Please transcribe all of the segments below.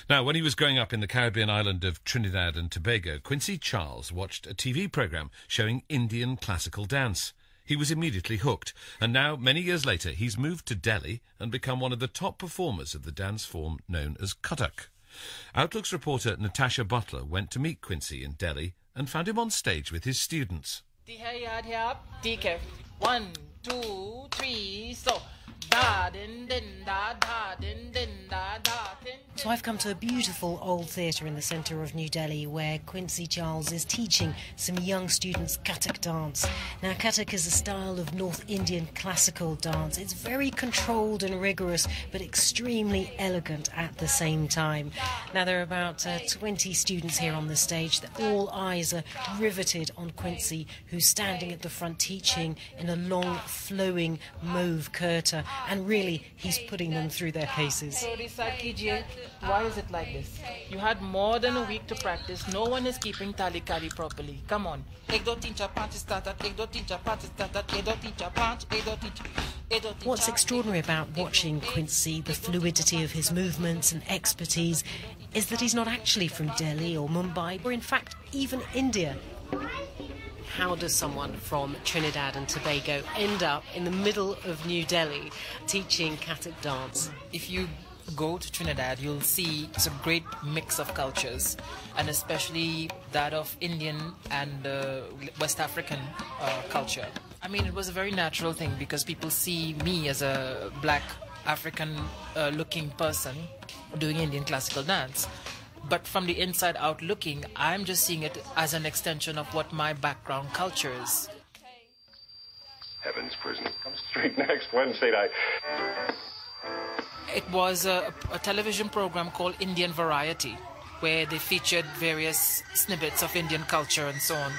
Now, when he was growing up in the Caribbean island of Trinidad and Tobago, Quincy Charles watched a TV programme showing Indian classical dance. He was immediately hooked, and now, many years later, he's moved to Delhi and become one of the top performers of the dance form known as Kathak. Outlook's reporter Natasha Butler went to meet Quincy in Delhi and found him on stage with his students. 1, 2, 3, so. So I've come to a beautiful old theatre in the centre of New Delhi where Quincy Charles is teaching some young students Kathak dance. Now, Kathak is a style of North Indian classical dance. It's very controlled and rigorous, but extremely elegant at the same time. Now, there are about 20 students here on the stage. All eyes are riveted on Quincy, who's standing at the front teaching in a long, flowing mauve kurta. And really, he's putting them through their paces. So decide, KJ, why is it like this? You had more than a week to practice. No one is keeping tally properly. Come on. What's extraordinary about watching Quincy, the fluidity of his movements and expertise, is that he's not actually from Delhi or Mumbai, or in fact, even India. How does someone from Trinidad and Tobago end up in the middle of New Delhi teaching Kathak dance? If you go to Trinidad, you'll see it's a great mix of cultures, and especially that of Indian and West African culture. I mean, it was a very natural thing because people see me as a black African-looking person doing Indian classical dance. But from the inside out looking, I'm just seeing it as an extension of what my background culture is. Heaven's Prison comes straight next Wednesday night. It was a television program called Indian Variety, where they featured various snippets of Indian culture and so on.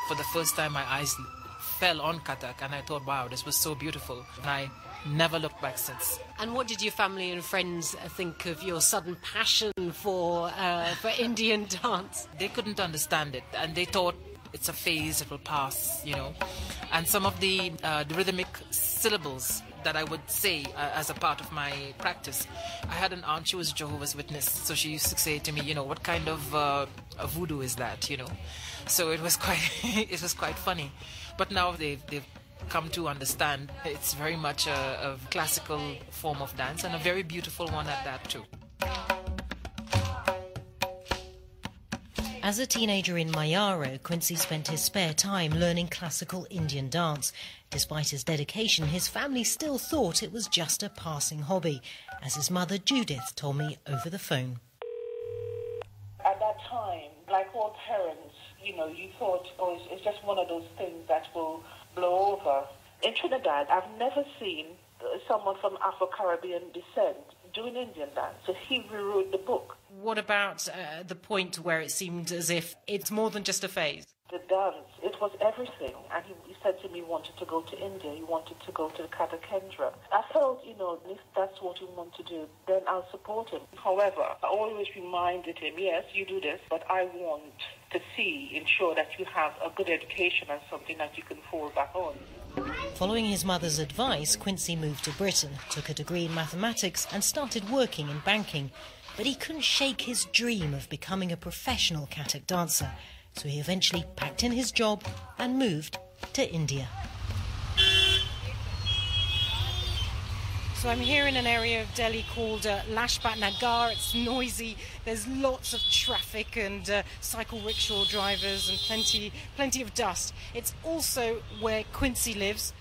For the first time, my eyes fell on Kathak, and I thought, wow, this was so beautiful. And I never looked back since. And what did your family and friends think of your sudden passion for Indian dance? They couldn't understand it, and they thought it's a phase, it will pass, you know. And some of the rhythmic syllables that I would say as a part of my practice. I had an aunt, she was a Jehovah's Witness, so she used to say to me, you know, what kind of a voodoo is that, you know? So it was quite, it was quite funny. But now they've come to understand it's very much a classical form of dance, and a very beautiful one at that too. As a teenager in Mayaro, Quincy spent his spare time learning classical Indian dance. Despite his dedication, his family still thought it was just a passing hobby, as his mother Judith told me over the phone. At that time, like all parents, you know, you thought, oh, it's just one of those things that will blow over. In Trinidad, I've never seen someone from Afro-Caribbean descent doing Indian dance, so he rewrote the book. What about the point where it seemed as if it's more than just a phase? The dance, it was everything, and he said to me he wanted to go to India, he wanted to go to the Kathak Kendra. I felt, you know, if that's what you want to do, then I'll support him. However, I always reminded him, yes, you do this, but I want to ensure that you have a good education and something that you can fall back on. Following his mother's advice, Quincy moved to Britain, took a degree in mathematics and started working in banking. But he couldn't shake his dream of becoming a professional Kathak dancer, so he eventually packed in his job and moved to India. So I'm here in an area of Delhi called Lajpat Nagar. It's noisy. There's lots of traffic and cycle rickshaw drivers and plenty of dust. It's also where Quincy lives.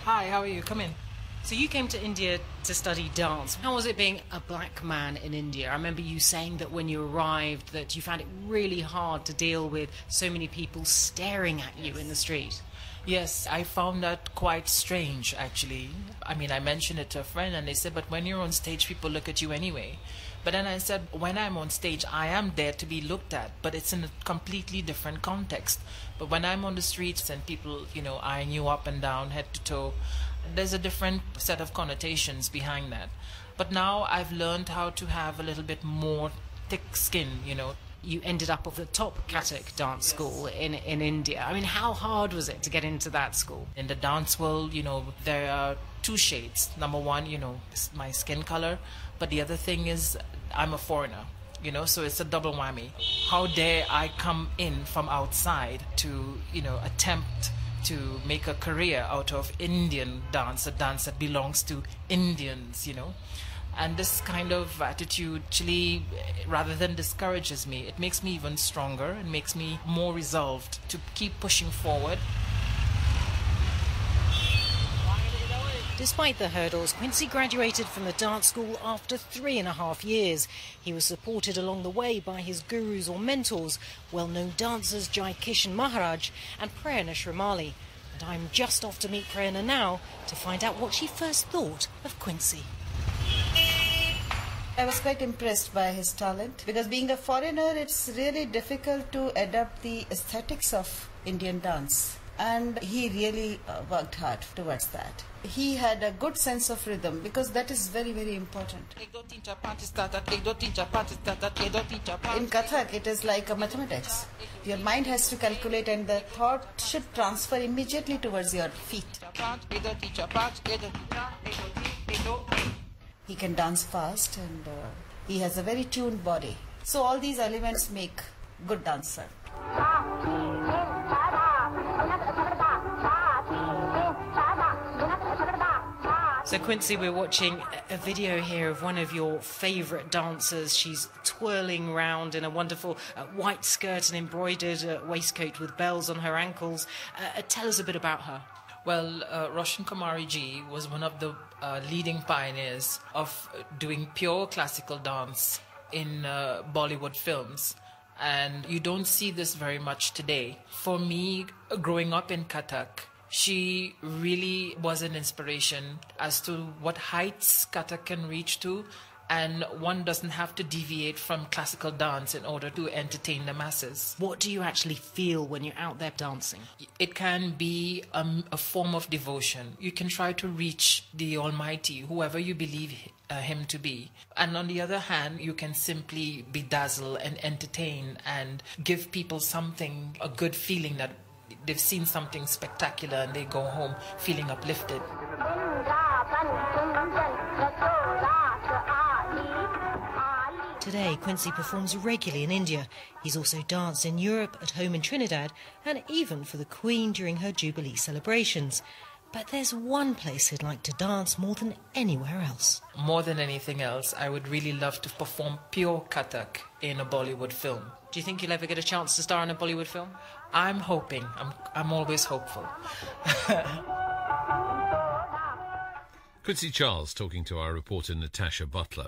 Hi, how are you? Come in. So you came to India to study dance. How was it being a black man in India? I remember you saying that when you arrived that you found it really hard to deal with so many people staring at you in the street. Yes, I found that quite strange, actually. I mean, I mentioned it to a friend and they said, but when you're on stage, people look at you anyway. But then I said, when I'm on stage, I am there to be looked at, but it's in a completely different context. But when I'm on the streets and people, you know, eyeing you up and down, head to toe, there's a different set of connotations behind that. But now I've learned how to have a little bit more thick skin, you know. you ended up at the top Kathak dance school in India. I mean, how hard was it to get into that school? In the dance world, there are two shades. Number one, is my skin color, but the other thing is I'm a foreigner. So it's a double whammy. How dare I come in from outside to, attempt to make a career out of Indian dance, a dance that belongs to Indians, And this kind of attitude actually, rather than discourages me, it makes me even stronger. It makes me more resolved to keep pushing forward. Despite the hurdles, Quincy graduated from the dance school after 3.5 years. He was supported along the way by his gurus or mentors, well-known dancers Jai Kishan Maharaj and Prerna Shrimali. And I'm just off to meet Prerna now to find out what she first thought of Quincy. I was quite impressed by his talent because being a foreigner, it's really difficult to adapt the aesthetics of Indian dance. And he really worked hard towards that. He had a good sense of rhythm because that is very, very important. In Kathak, it is like a mathematics. Your mind has to calculate and the thought should transfer immediately towards your feet. He can dance fast and he has a very tuned body. So all these elements make good dancer. So Quincy, we're watching a video here of one of your favourite dancers. She's twirling round in a wonderful white skirt and embroidered waistcoat with bells on her ankles. Tell us a bit about her. Well, Roshan Kumari ji was one of the leading pioneers of doing pure classical dance in Bollywood films. And you don't see this very much today. For me, growing up in Kathak, she really was an inspiration as to what heights Kathak can reach to, and one doesn't have to deviate from classical dance in order to entertain the masses. What do you actually feel when you're out there dancing? It can be a form of devotion. You can try to reach the Almighty, whoever you believe him to be. And on the other hand, you can simply bedazzle and entertain and give people something, a good feeling that they've seen something spectacular and they go home feeling uplifted. Today, Quincy performs regularly in India. He's also danced in Europe, at home in Trinidad, and even for the Queen during her Jubilee celebrations. But there's one place he'd like to dance more than anywhere else. More than anything else, I would really love to perform pure Kathak in a Bollywood film. Do you think you'll ever get a chance to star in a Bollywood film? I'm hoping. I'm always hopeful. Quincy Charles talking to our reporter Natasha Butler.